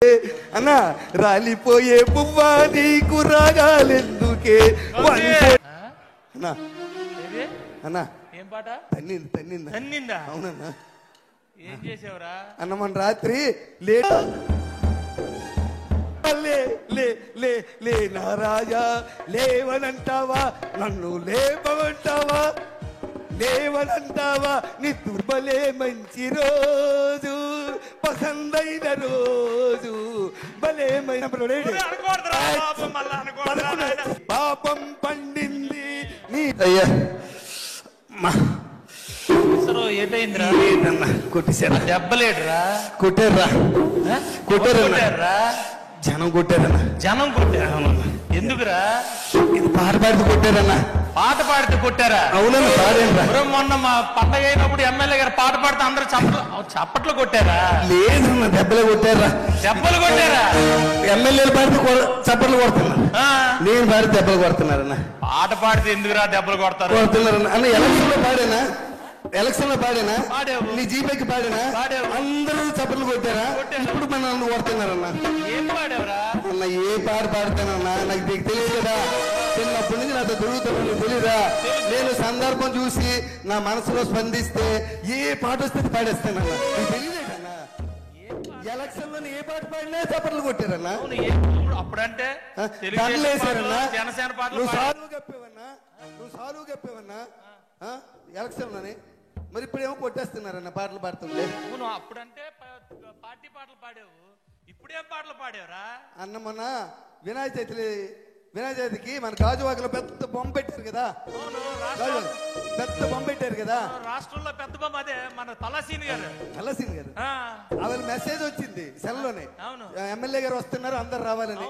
అన్నా రాలిపోయే పువ్వా నీకు రాగాలెందుకే అన్నా అన్నా ఏం పాట తన్నిందా అవునన్నా ఏం చేసావురా అన్న మన రాత్రి లేట్ లే నా రాజా లేవనంటావా నన్ను లేపమంటావా లేవనంటావా నీ దుర్బలే మంచి రోజు పసందైన రోజు బలేమైన పాపం పండింది నీ అయ్యా ఏటైందిరా కొట్టేశారా దెబ్బలేడురా కొట్టారా జనం కొట్టారా ఎందుకురా ఇది పాట పాడితే కొట్టారన్నా పాట పాడితే కొట్టారా అవునన్నా పాడేనరా మొన్న మా పండగ అయినప్పుడు ఎమ్మెల్యే గారు పాట పాడితే అందరూ చప్పట్లు కొట్టారా లేదన్నా దెబ్బలు కొట్టారా ఎమ్మెల్యేలు పాడితే చప్పట్లు కొడుతున్నారు నేను పాడితే దెబ్బలు కొడుతున్నారన్నా పాట పాడితే ఎందుకురా దెబ్బలు కొడుతున్నారన్నా అన్న ఎలక్షన్ లో పాడేనా నీ జీపేకి పాడేనా అందరూ చప్పట్లు కొట్టారా ఇప్పుడు నన్ను కొడుతున్నారన్నా ఏం పాడావురా అన్న ఏ పాట పాడతానన్నా నాకు తెలుసు కదా చిన్నప్పటి నుంచి నాతో తిరుగుతున్నా తెలీదా నేను సందర్భం చూసి నా మనసులో స్పందిస్తే ఏ పాట వస్తే పాడేస్తానన్నా నీకు తెలియదేటన్నా ఎలక్షన్ లో ఏ పాట పాడినా చప్పట్లు కొట్టారన్నా అప్పుడంటే వేసారన్నా జనసేన నువ్వు సాలువు కప్పేవన్నా ఎలక్షన్ లోనే మరి ఇప్పుడేమో కొట్టేస్తున్నారన్న పాటలు పాడుతుంటే నువ్వు అప్పుడంటే పార్టీ పాటలు పాడావు ఇప్పుడేం పాటలు పాడావురా అన్న మొన్న వినాయక చవితికి మన గాజువాకలో పెద్ద బొమ్మ పెట్టారు కదా పెద్ద బొమ్మ పెట్టారు కదా రాష్ట్రంలో పెద్ద బొమ్మ అదే మన తలసీన్ గారు ఆవిడ మెసేజ్ వచ్చింది సెల్ లోనే ఎమ్మెల్యే గారు వస్తున్నారు అందరు రావాలని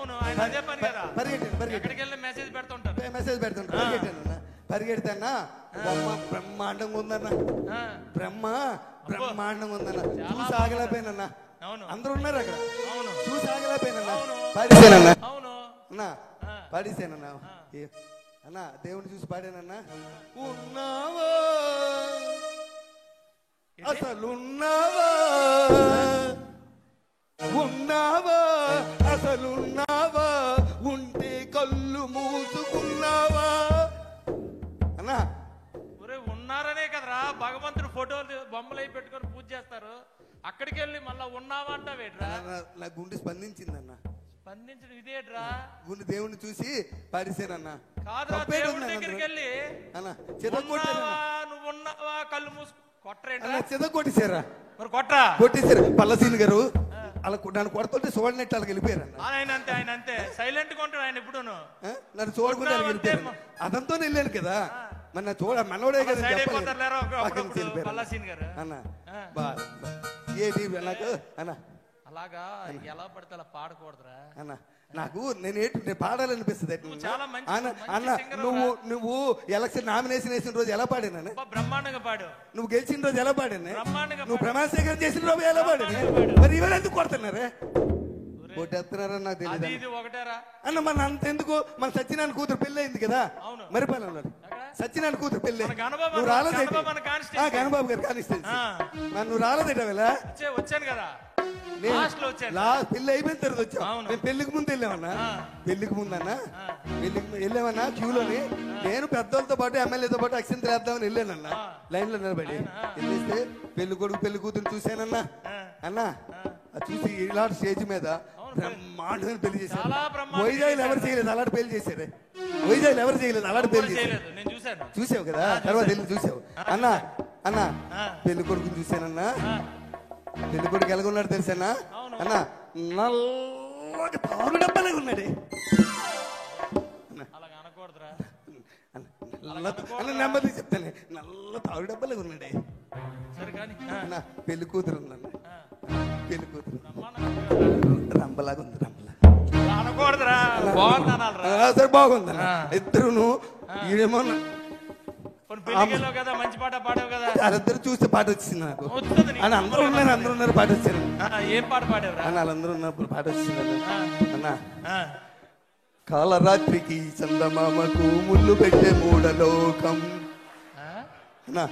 మెసేజ్ పెడుతుంటారు పరిగెడతానా బొమ్మ బ్రహ్మాండంగా ఉందన్నా బ్రహ్మాండంగా ఉందన్నా చూసి ఆగలేకపోయినన్నా అందరూ ఉన్నారు అక్కడ చూసి ఆగలేకపోయినన్నా పాడేసానన్నా అన్నా పాడేసానన్నా అన్నా దేవుని చూసి పాడానన్నా ఉన్నావా అసలున్నావా ఉంటే కళ్ళు మూసుకున్నావా అన్నా ఉన్నారనే కదరా భగవంతుడు ఫోటోలు బొమ్మలు అయి పెట్టుకొని పూజ చేస్తారు అక్కడికి వెళ్ళి మళ్ళా ఉన్నావా అంటావేట్రా నా గుండె స్పందించిందన్నా స్పందించడం ఇదేట్రా గుండె దేవుని చూసి పాడిసానన్నా కాదురా దేవుడి దగ్గరికి వెళ్ళి నువ్వు ఉన్నావా కళ్ళు మూసుకు కొట్టేశారా మరి కొట్టేశారు పల్లసీన్ గారు అలా నన్ను కొడుతుంటే చూడనట్టు వాళ్ళకి వెళ్ళిపోయారు ఆయన అంతే సైలెంట్ గా ఉంటాడు ఆయన ఇప్పుడు నన్ను చూడకుండా వెళ్ళిపోయారు అదంతా వెళ్ళాను కదా మన మనోడే కదా అన్న ఏది నాకు అన్న అలాగా ఎలా పడితే అలా పాడకూడదురా అన్న నాకు నేను పాడాలనిపిస్తుంది అన్న నువ్వు ఎలక్షన్ నామినేషన్ వేసిన రోజు ఎలా పాడాను బ్రహ్మాండంగా పాడు నువ్వు గెలిచిన రోజు ఎలా పాడాను నువ్వు ప్రమాణ స్వీకారం చేసిన రోజు ఎలా పాడాను మరి ఇవాళ ఎందుకు కొడుతున్నారే కొట్టేస్తున్నారని నాకు తెలియదు అన్న మన అంత ఎందుకు మన సత్యనారాయణ కూతురు పెళ్లి అయింది కదా మరిపాలెంలో సత్యనారాయణ కూతురు పెళ్లి నువ్వు రాలేదే గణబాబు గారు కానిస్టెన్సీ నువ్వు రాలేదేట వేళ వచ్చాను కదా పెళ్లి అయిపోయిన తర్వాత వచ్చావు మేము పెళ్లికి ముందు వెళ్ళామన్నా వెళ్ళామన్నా క్యూలోని నేను పెద్దోళ్ళతో పాటు ఎమ్మెల్యేతో పాటు అక్షంతలు వేద్దామని వెళ్ళానన్నా లైన్ లో నిలబడి వెళ్ళేస్తే పెళ్లి కొడుకు పెళ్లి కూతురు చూశానన్నా అన్నా చూసి ఇలాంటి స్టేజ్ మీద బ్రహ్మాండమైన పెళ్లి చేశారు వైజాగ్ ఎవరు చేయలేదు అలాంటి పెళ్లి చేశారు వైజాగ్ ఎవరు చేయలేదు అలాంటి పెళ్లి చేశారు చూసావు కదా తర్వాత వెళ్ళి చూసావు అన్నా పెళ్లి కొడుకుని చూశానన్నా పెళ్లి కొడుకు ఎలాగున్నాడు తెలుసానా అన్నా నల్లగా తారు డబ్బాలే ఉన్నాడే నెమ్మది చెప్తానే నల్ల తారు డబ్బాలే ఉన్నాడే అన్నా పెళ్లి కూతురు ఉందన్న పెళ్లి కూతురు రంబలాగా ఉంది సరే బాగుందన్న ఇద్దరును ఈడేమో మంచి పాట పాడావు కదా వాళ్ళిద్దరు చూస్తే పాట వచ్చింది నాకు అని అందరూ ఉన్నారు పాట వచ్చారు ఏం పాట పాడావు అని వాళ్ళందరూ ఉన్నప్పుడు పాట వచ్చింది అన్నా కాలరాత్రికి చందమామకు ముళ్ళు పెట్టే మూడలోకం అన్నా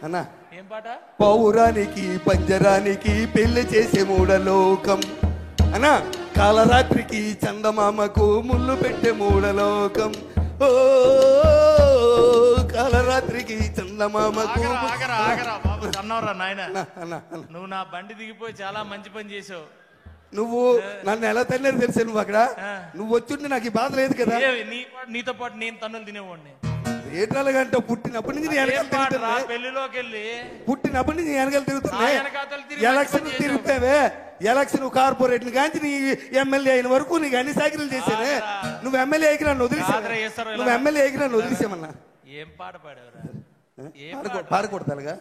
అన్నా ఏం పాట పౌరానికి పంజరానికి పెళ్లి చేసే మూడలోకం అన్నా కాలరాత్రికి చందమామకు ముళ్ళు పెట్టే మూడలోకం. ఓ కాలరాత్రికి చందమామకు. అన్నవరా నాయన, నువ్వు నా బండి దిగిపోయి చాలా మంచి పని చేసావు. నువ్వు నన్ను ఎలా తల్లేదు తెలుసా? నువ్వు అక్కడ నువ్వు వచ్చుంటే నాకు ఈ బాధ లేదు కదా. నీతో పాటు నేను తన్నులు తినేవాడిని. ఏటాలంటే పుట్టినప్పటి నుంచి పెళ్లిలోకి వెళ్ళి పుట్టినప్పటి నుంచి వెనకాల తిరుగుతున్నాయి. ఎలక్షన్ తిరుగుతావే, ఎలక్షన్ కార్పొరేట్ కానీ నీ ఎమ్మెల్యే అయిన వరకు నీకు అన్ని సాకిరీలు చేశానే. నువ్వు ఎమ్మెల్యే అయికి నన్ను వదిలేసా, నువ్వు ఎమ్మెల్యే అయికి నన్ను వదిలేసామన్నా. ఏం పాట పాడేవరా? పాడకూడదుగా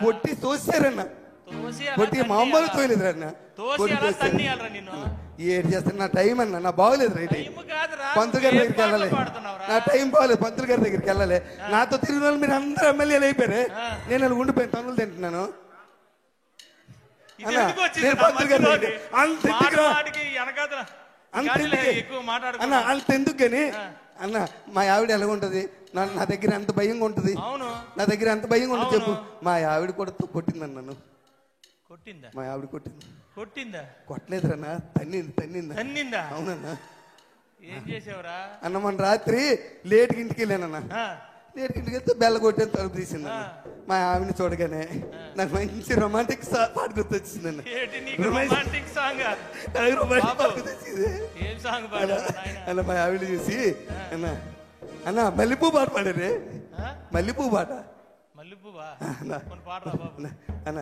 పొట్టి తోసారన్నా, పొట్టి మామూలు తోయలేదురన్నా. ఏడు చేస్తాను, నా టైం అన్నా, నా బాగోలేదు. రైట్ పంతులు గారి దగ్గరికి వెళ్ళాలి, నా టైం బాగోలేదు. పంతులు గారి దగ్గరికి వెళ్ళాలి. నాతో తిరిగిన వాళ్ళు మీరు అందరూ ఎమ్మెల్యేలు అయిపోయారు, నేను అలా ఉండిపోయాను, తన్నులు తింటున్నాను. అంతెందుకు గాని అన్న మా ఆవిడ ఎలాగుంటది, నా దగ్గర ఎంత భయంగా ఉంటది, నా దగ్గర ఎంత భయంగా ఉంటుంది చెప్పు. మా ఆవిడ కూడా కొట్టిందన్న నన్ను. కొట్టిందా? మా ఆవిడ కొట్టింది. కొట్టిందా? కొట్టలేదురన్నా, తన్నిందా. అవునన్నా. ఏం చేసావురా అన్న? మన రాత్రి లేట్కి ఇంటికి వెళ్ళానన్నా. లేట్కి ఇంటికి వెళ్తే బెల్ల కొట్టే తలుపు తీసింది. మా ఆవిడని చూడగానే నాకు మంచి రొమాంటిక్ పాట గుర్తొచ్చిందండి. అన్న మా ఆవిడ చూసి అన్న అన్న మల్లెపూ పాట పాడారే, మల్లెపూ పాట. అన్న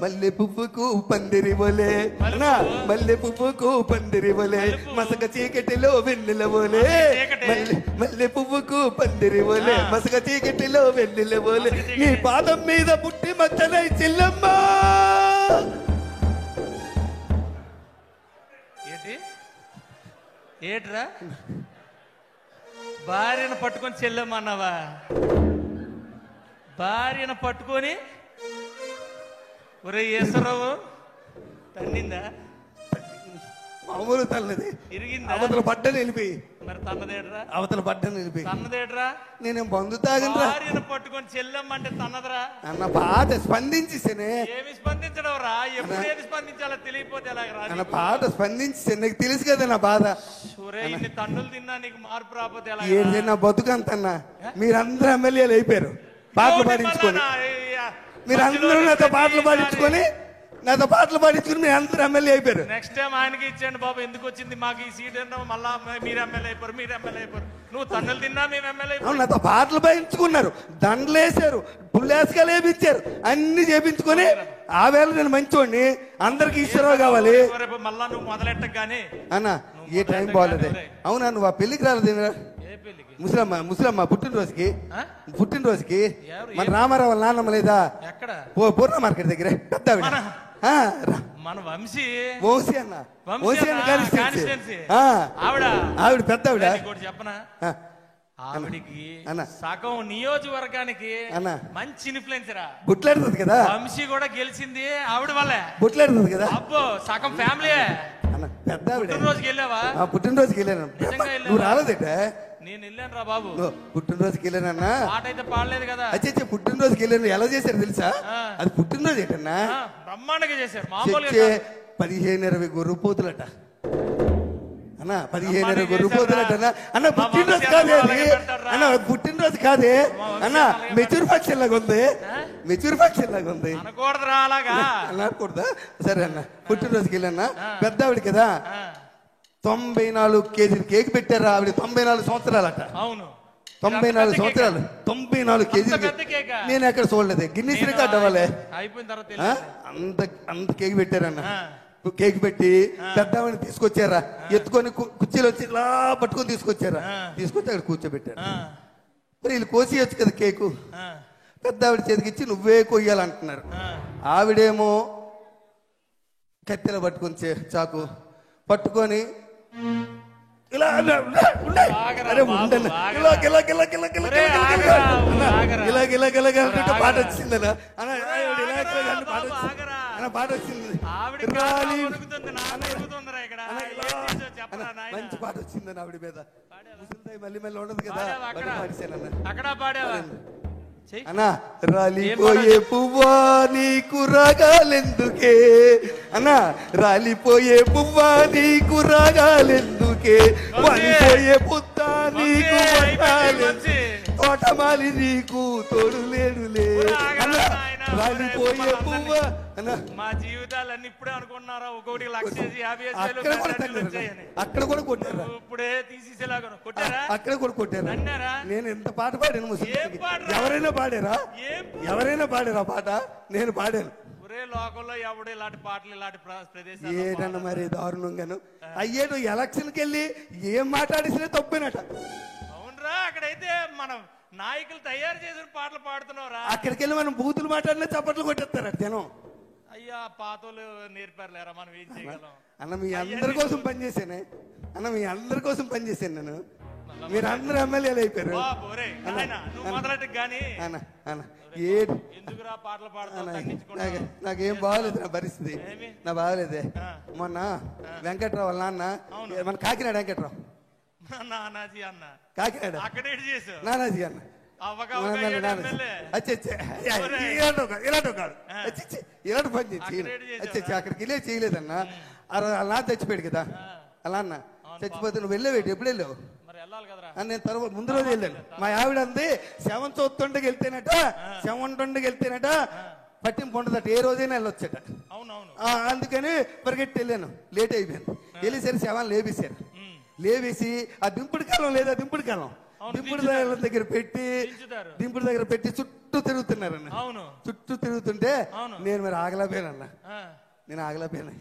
మల్లె పువ్వుకు పందిరి బోలే, అన్న మల్లె పువ్వుకు పందిరి బోలే, మసక చీకటిలో వెన్నెల బోలే. మల్లె పువ్వుకు పందిరి బోలే, మసక చీకటిలో వెన్నెల బోలే, నీ పాదం మీద పుట్టి మచ్చలై చెల్లమ్మ. ఏట్రా భార్యను పట్టుకొని చెల్లమ్మన్నావా? భార్యను పట్టుకొని ఒరే ఈశ్వరరావు తన్నిందా? మామూలు తల్లది, ఇరిగిందా? అవతల పడ్డని వెళ్ళిపోయి. మరి తన్నదేట్రా? అవతల పడ్డని వెళ్ళిపోయి. తన్నదేట్రా? నేనేం బంధు తాగను. భార్యను పట్టుకొని చెల్లమ్మంటే తన్నదరా అన్న పాట స్పందించేసేనే. ఏమి స్పందించడం రా? ఎప్పుడు ఏది స్పందించాలో తెలియపోతే ఎలాగ? అన్న పాట స్పందించే, నీకు తెలుసు కదా నా బాధ. ఇన్ని తన్నులు తిన్నా నీకు మార్పు రాకపోతే ఎలా? ఏంటి నా బతుకంతన్నా, మీరందరూ ఎమ్మెల్యేలు అయిపోయారు పాటలు పాడించుకొని. మీరందరూ నాతో పాటలు పాడించుకొని మీరు అందరూ ఎమ్మెల్యే అయిపోయారు. నెక్స్ట్ టైం ఆయనకి ఇచ్చేయండి బాబు. ఎందుకు వచ్చింది మాకు ఈ సీట్? మళ్ళా మీరు ఎమ్మెల్యే అయిపోరు, మీరు ఎమ్మెల్యే అయిపోరు. నువ్వు తన్నులు తిన్నా మేము ఎమ్మెల్యే అయిపోయాం. నాతో పాటలు పాడించుకున్నారు, దండలు వేసారు, పుల్లేసుకాలు వేపించారు, అన్ని చేపించుకొని ఆ వేళ నేను మంచోడిని, అందరికి ఈశ్వరరావు కావాలి. మళ్ళా నువ్వు మొదలెట్టగానే అన్న ఏ టైం బాగోలేదు. అవునా నువ్వు ఆ పెళ్లికి రాలేదు? ముసలమ్మ పుట్టినరోజుకి మన రామారావు నాన్నమ్మ లేదా? పూర్ణ మార్కెట్ దగ్గర పెద్ద మన వంశీ అన్న, ఆవిడ పెద్ద ఆవిడ. చెప్పనా, ఆవిడికి సగం నియోజకవర్గానికి మంచి ఇన్ఫ్లుయెన్సరా. బుట్లాడుతుంది కదా, వంశీ కూడా గెలిచింది ఆవిడ వల్లే. బుట్లాడుతుంది కదా. అబ్బో సగం ఫ్యామిలీ. పెద్ద ఆవిడ పుట్టినరోజుకి వెళ్ళావా? పుట్టినరోజుకి వెళ్ళాను. నువ్వు రాలేదట? నేను వెళ్ళాను రా బాబు. పుట్టినరోజుకి వెళ్ళానన్నా. పాట అయితే పాడలేదు కదా. అచ్చే పుట్టినరోజుకి వెళ్ళాను. ఎలా చేశారు తెలుసా? అది పుట్టినరోజు ఏంటన్నా బ్రహ్మాండంగా చేశారు. మామూలుగా 15-20 గొర్రెపోతులట అన్న, 15-20 గొర్రెపోతులట అన్న. పుట్టినరోజు కాదే అది అన్న, పుట్టినరోజు కాదే అన్న. మెచ్యూర్ ఫంక్షన్ లాగా ఉంది, మెచ్యూర్ ఫంక్షన్ లాగా ఉంది. అనకూడదా? సరే అన్న, పుట్టినరోజుకి వెళ్ళానా. పెద్ద ఆవిడ కదా, 94 కేజీలు కేక్ పెట్టారా ఆవిడ. 94 సంవత్సరాలట. అవును, 94 సంవత్సరాలు, 94 కేజీలు. నేను ఎక్కడ చూడలేదు. గిన్నీస్ రికార్డ్ అవ్వాలి. అంత కేక్ పెట్టారన్న. కేక్ పెట్టి పెద్దవాడిని తీసుకొచ్చారా, ఎత్తుకొని కుర్చీలు వచ్చి ఇలా పట్టుకొని తీసుకొచ్చారా, తీసుకొచ్చి అక్కడ కూర్చోబెట్టారు. మరి వీళ్ళు కోసేయచ్చు కదా కేకు. పెద్ద ఆవిడ చేతికి ఇచ్చి నువ్వే కొయ్యాలంటున్నారు. ఆవిడేమో కత్తెల పట్టుకొని చాకు పట్టుకొని ఇలా పాట వచ్చిందన్న. పాట వచ్చింది, మంచి పాట వచ్చిందని ఆవిడ మీద. మళ్ళీ ఉండదు కదా. చెయ్. అన్నా రాలిపోయే పువ్వా నీకు రాగాలెందుకే అన్నా రాలిపోయే పువ్వా నీకు రాగాలెందుకే వాలిపోయే పుత్త నీకు తోటమాలి నీకు తోడు లేడులే అన్నా రాలిపోయే పువ్వా అన్నా. మా జీవితాలన్నీ ఇప్పుడే అనుకున్నారా ఒక్కొక్కటి 1,50,000 అక్కడ కూడా కొట్టారా? ఇప్పుడే తీసేసేలాగా కొట్టారా? అక్కడ కూడా కొట్టారా? అన్నారా? నేను ఎంత పాట పాడాను ఏం పాడరా? ఎవరైనా పాడారా? ఎవరైనా పాడారా పాట? నేను పాడాను. ఒరే లోకంలో ఎవడు ఇలాంటి పాటలు ఇలాంటి ప్రదేశాలు ఏదన్నా మరి దారుణంగాను అయ్యేటు ఎలక్షన్కి వెళ్ళి ఏం మాట్లాడేసినా తప్పేనట. అవునరా, అక్కడైతే మనం నాయకులు తయారు చేసిన పాటలు పాడుతున్నావురా. అక్కడికి వెళ్ళి మనం బూతులు మాట్లాడినా చప్పట్లు కొట్టేస్తారట జనం. అయ్యా పాతోలు నేర్పారులేరా, మనం ఏం చేయగలం? అన్న మీ అందరి కోసం పనిచేసానే అన్న, మీ అందరి కోసం పనిచేసాను నేను. మీరు అందరూ ఎమ్మెల్యేలు అయిపోయారు. ఎందుకురా పాటలు పాడుతున్నా? నాకేం బాగలేదు నా పరిస్థితి, నా బాగలేదే. మొన్న వెంకట్రావు వాళ్ళ నాన్న మన కాకినాడ వెంకట్రావు నానాజీ అన్న కాకినాడ అక్కడే చేసావు నానాజీ అన్న ఇలాంటి పని చేసి అక్కడికి వెళ్ళే చేయలేదన్న. అలా చచ్చిపోయాడు కదా అలా అన్న. చచ్చిపోతే నువ్వు వెళ్ళేవేటి? ఎప్పుడు వెళ్ళావు? నేను తర్వాత ముందు రోజు వెళ్ళాను. మా ఆవిడ అంది శవం చూస్తుండకి వెళ్తేనట, శవం ఉండకి వెళ్తేనట పట్టింపు ఉండదట, ఏ రోజైనా వెళ్ళొచ్చట. అందుకని పరిగెట్టి వెళ్ళాను, లేట్ అయిపోయింది. వెళ్ళేసరి శవాన్ని లేపేశారు. లేవేసి ఆ దింపుడు కాలం లేదా, దింపుడు కాలం దింపుడు దగ్గర పెట్టి చుట్టూ తిరుగుతున్నారన్న. చుట్టూ తిరుగుతుంటే నేను మరి ఆగలేకపోయానన్న. నేను ఆగలేకపోయాను,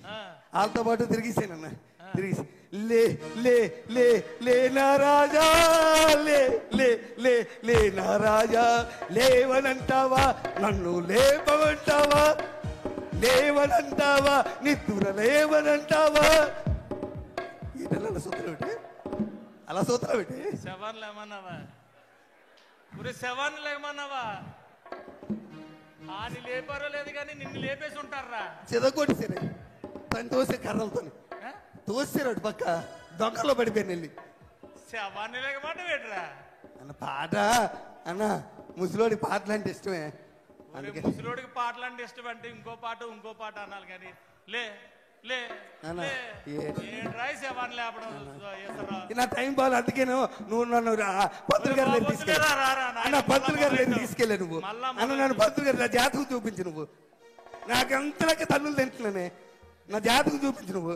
వాళ్ళతో పాటు తిరిగిసానన్న. తిరిగి లే లే లే లే నా రాజా, లే లే లే లే నా రాజా, లేవనంటావా నన్ను లేపమంటావా, లేవనంటావా నిద్ర లేవనంటావా. సూత్రం పెట్టి అలా సూత్రం పెట్టి శవాన్ని లేమన్నావా? శవాన్ని లేమన్నావా? ఆని లేపారో లేదు కానీ నిన్ను లేపేసి ఉంటారా? చెదకొట్టేసారు తను తోసే కర్రలతో తోసారు అటు పక్క దొంగలో పడిపోయాను వెళ్ళి. శవాన్ని లేకమాట వేటరా అన్న పాట అన్న. ముసలోడి పాటలు అంటే ఇష్టమే. ముసలోడికి పాటలు అంటే ఇష్టం అంటే ఇంకో పాట అనాలి కానీ లే లే నా టైం బాగా. అందుకేను నువ్వు నన్ను పంతులు గారి దగ్గర తీసుకెళ్ళా అన్న. పంతులు గారి దగ్గర తీసుకెళ్ళా నువ్వు అన్న. నన్ను పంతులు గారి నా జాతకం చూపించు నువ్వు. నాకంతలకి తన్నులు తింటున్నానే. నా జాతకం చూపించు నువ్వు.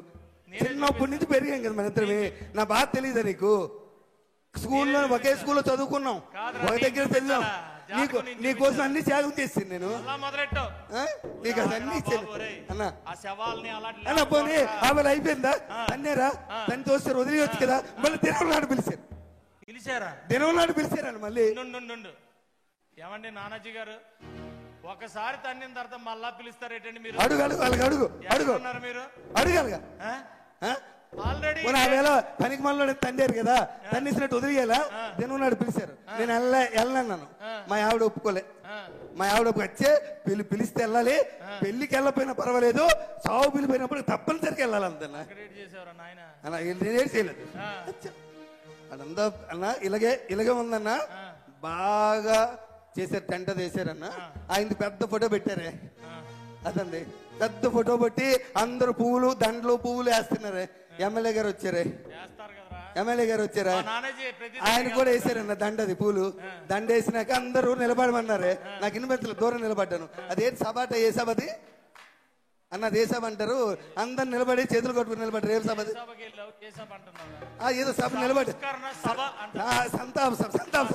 చిన్నప్పటి నుంచి పెరిగాం కదా మన ఇద్దరమే. నా బాధ తెలియదా నీకు? స్కూల్లో ఒకే స్కూల్లో చదువుకున్నాం, ఒక దగ్గర పెళ్ళాం. నీకోసం అన్ని త్యాగం చేసింది నేను. నీకు అది అన్ని ఇచ్చాను అన్న. అన్న పోనీ ఆమె అయిపోయిందా? తన్నేరా? తను చూస్తారు వదిలేయచ్చు కదా. మళ్ళీ దినం నాడు పిలిచారు. దినం నాడు పిలిచారని మళ్ళీ. ఏమండి నానాజీ గారు, ఒకసారి తన్నిన తర్వాత మళ్ళా పిలుస్తారేటండి మీరు? అడుగు అడుగు వాళ్ళకి అడుగు అడుగు మీరు అడగాలిగా. ఆల్రెడీ పనికి మనలో తండారు కదా, తన్నిసినట్టు వదిలేయాలా? దినం నాడు పిలిచారు. నేను వెళ్ళన్నాను. మా ఆవిడ ఒప్పుకోలే. మా ఆవిడ వచ్చే పిలిస్తే వెళ్ళాలి, పెళ్లికి వెళ్ళపోయినా పర్వాలేదు, సాగు పిలిపోయినప్పుడు తప్పనిసరికి వెళ్ళాలి అంతన్నా. నేనేం చేయలేదు అదంతా అన్న. ఇలాగే ఉందన్న. బాగా చేశారు, టెంట చేశారన్న. ఆయనది పెద్ద ఫోటో పెట్టారే అదండి. పెద్ద ఫోటో పెట్టి అందరు పువ్వులు దండలు పువ్వులు వేస్తున్నారే. ఎమ్మెల్యే గారు వచ్చారే, ఎమ్మెల్యే గారు వచ్చారా? ఆయన కూడా వేసారన్న దండది పూలు. దండ వేసినాక అందరూ నిలబడమన్నారే. నాకు ఇన్వెంతలు దూరం నిలబడ్డాను. అదేంటి సభ అట? ఏ సభ అది అన్న? ఏ సభ అంటారు? అందరు నిలబడి చేతులు కొట్టుకుని నిలబడ్డారు. ఏం సభ అది? ఏదో సభ నిలబడి సంతాప సభ. సంతాప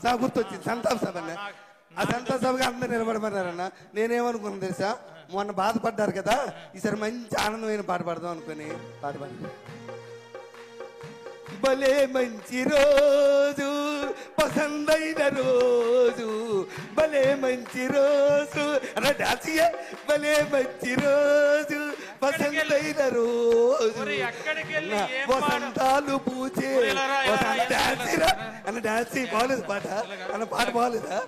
సభ గుర్తొచ్చింది. సంతాప సభ అన్న. ఆ సంతాప సభగా అందరు నిలబడమన్నారన్న. నేనేమనుకున్నాను తెలుసా? మొన్న బాధపడ్డారు కదా, ఈసారి మంచి ఆనందమైన పాట పాడదాం అనుకుని పాట పాడాను. భలే మంచి రోజు, పసందైన రోజు, భలే మంచి రోజు అలా డాన్స్. భలే మంచి రోజు, పసందైన రోజు, వసంతాలు పూచే డాన్స్ అన్న. డాన్స్ బాగలేదు పాట అన్న. పాట బాగలేదా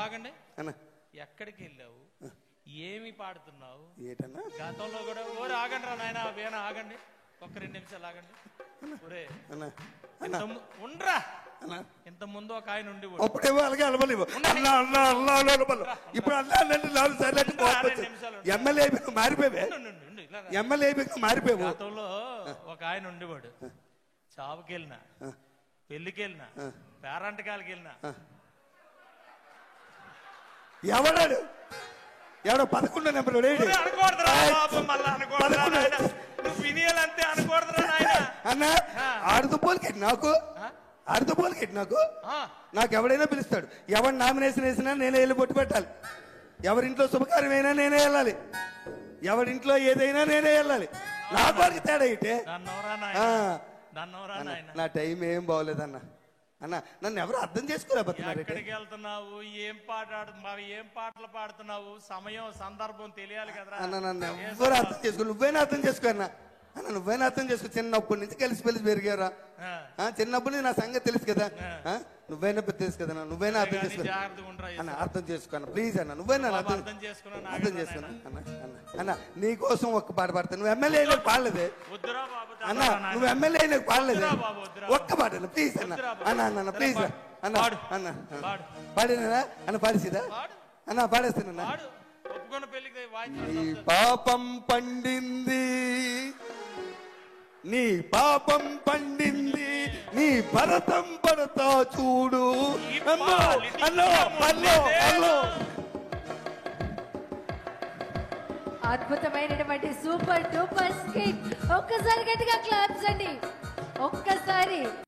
బాగండి అన్న? ఎక్కడికి వెళ్ళావు? ఏమి పాడుతున్నావు? ఏటన్నా గతంలో కూడా ఆగండి రా నాయన, వేణ ఆగండి, ఒక్క 2 నిమిషాలు ఆగండి. ఉండరా అన్నా ఇంత ముందు ఒక ఆయన ఉండి అప్పుడేమో అలాగే అలవలేవు అన్నా అన్నా అన్నా అలవలు ఇప్పుడు అన్నా అంటే 4 సార్లు అంటే ఎమ్మెల్యే అయిపోయి మారిపోయావే ఎమ్మెల్యే అయిపోయి మారిపోయావు. గతంలో ఒక ఆయన ఉండేవాడు. చావుకి వెళ్ళినా, పెళ్లికి వెళ్ళినా, పేరంటకాలకి వెళ్ళినా ఎవడాడు 11 నెంబర్ అన్నా ఆడుతుపోలికెట్టి నాకు ఎవడైనా పిలుస్తాడు. ఎవరు నామినేషన్ వేసినా నేనే వెళ్ళి బొట్టు పెట్టాలి. ఎవరింట్లో శుభకార్యం అయినా నేనే వెళ్ళాలి. ఎవరింట్లో ఏదైనా నేనే వెళ్ళాలి. నాకు వారికి తేడా ఇటే నా టైం ఏం బాగోలేదన్నా. అన్న నన్ను ఎవరు అర్థం చేసుకోలేకపోతున్నారు. ఎక్కడికి వెళ్తున్నావు, ఏం పాటలు పాడుతున్నావు, సమయం సందర్భం తెలియాలి కదా అన్న. నన్ను ఎవరు అర్థం చేసుకో, నువ్వైనా అర్థం చేసుకో అన్న. అన్న నువ్వైనా అర్థం చేసుకో. చిన్నప్పటి నుంచి కలిసి పెరిగారా? చిన్నప్పటి నుంచి నా సంగతి తెలుసు కదా. నువ్వైనా తెలుసు కదా. నువ్వైనా అర్థం చేసుకో అన్న. అర్థం చేసుకో అన్న ప్లీజ్ అన్న. నువ్వైనా అర్థం చేసుకున్నా అన్న. అన్న నీ కోసం ఒక్క పాట పాడతాను. నువ్వు ఎమ్మెల్యే అయినా పాడలేదే అన్న. నువ్వు ఎమ్మెల్యే అయినా పాడలేదే ఒక్క పాట అన్న ప్లీజ్ అన్న. అన్న అన్న ప్లీజ్ అన్న. అన్న పాడినా అన్న పాడేసిదా అన్న? పాడేస్తానన్నా. నీ పాపం పండింది, నీ పాపం పండింది, నీ భరతం పడతా చూడు. అన్నో అన్నో అన్నో అన్నో. అద్భుతమైనటువంటి సూపర్ డూపర్ స్కిట్. ఒక్కసారి గట్టిగా క్లాప్స్ అండి. ఒక్కసారి